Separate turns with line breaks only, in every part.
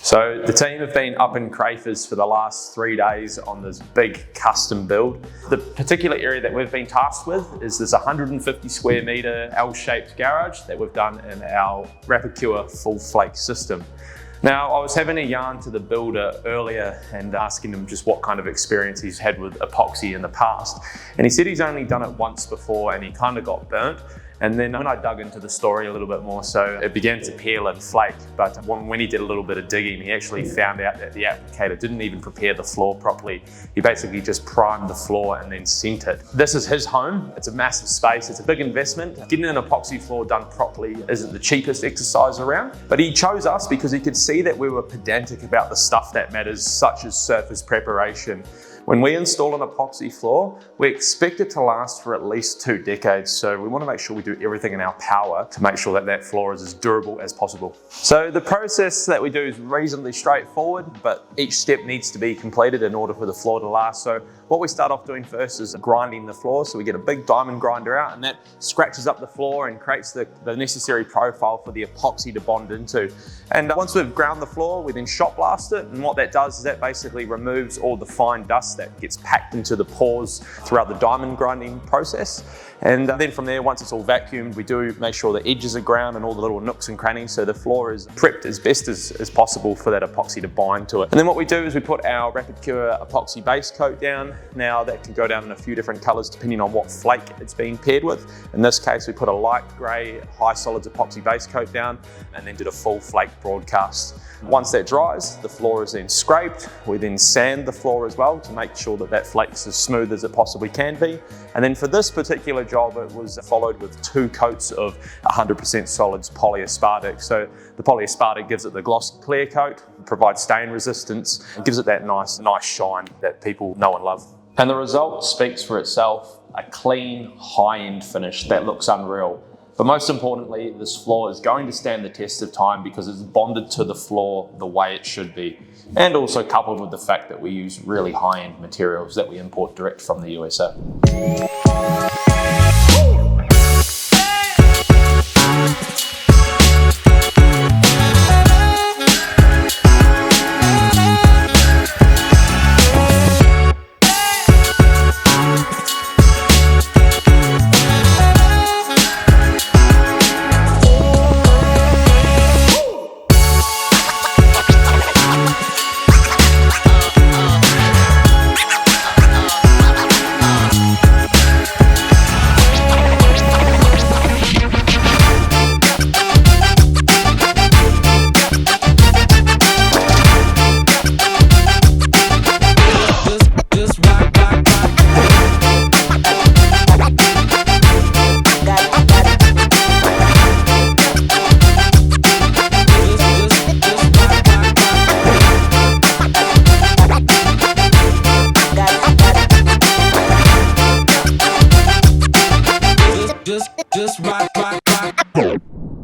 So the team have been up in Crafers for the last 3 days on this big custom build. The particular area that we've been tasked with is this 150 square metre L-shaped garage that we've done in our Rapid full flake system. Now, I was having a yarn to the builder earlier and asking him just what kind of experience he's had with epoxy in the past. And he said he's only done it once before and he kind of got burnt. And then when I dug into the story a little bit more, so it began to peel and flake. But when he did a little bit of digging, he actually found out that the applicator didn't even prepare the floor properly. He basically just primed the floor and then sent it. This is his home. It's a massive space. It's a big investment. Getting an epoxy floor done properly isn't the cheapest exercise around, but he chose us because he could see that we were pedantic about the stuff that matters, such as surface preparation. When we install an epoxy floor, we expect it to last for at least 2 decades. So we want to make sure we do everything in our power to make sure that that floor is as durable as possible. So the process that we do is reasonably straightforward, but each step needs to be completed in order for the floor to last. So what we start off doing first is grinding the floor. So we get a big diamond grinder out and that scratches up the floor and creates the necessary profile for the epoxy to bond into. And once we've ground the floor, we then shot blast it. And what that does is that basically removes all the fine dust that gets packed into the pores throughout the diamond grinding process. And then from there, once it's all vacuumed, we do make sure the edges are ground and all the little nooks and crannies, so the floor is prepped as best as possible for that epoxy to bind to it. And then what we do is we put our Rapid epoxy base coat down. Now that can go down in a few different colors depending on what flake it's been paired with. In this case, we put a light gray high solids epoxy base coat down and then did a full flake broadcast. Once that dries, the floor is then scraped. We then sand the floor as well to make sure that that flake's as smooth as it possibly can be. And then for this particular job, it was followed with 2 coats of 100% solids polyaspartic. So the polyaspartic gives it the glossy clear coat, provides stain resistance, and gives it that nice shine that people know and love. And the result speaks for itself, a clean, high-end finish that looks unreal. But most importantly, this floor is going to stand the test of time because it's bonded to the floor the way it should be. And also coupled with the fact that we use really high-end materials that we import direct from the USA.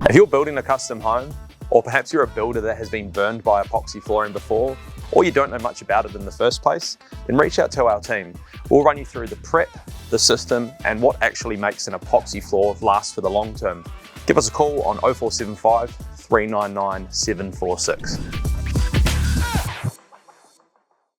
If you're building a custom home, or perhaps you're a builder that has been burned by epoxy flooring before, or you don't know much about it in the first place, then reach out to our team. We'll run you through the prep, the system, and what actually makes an epoxy floor last for the long term. Give us a call on 0475 399 746.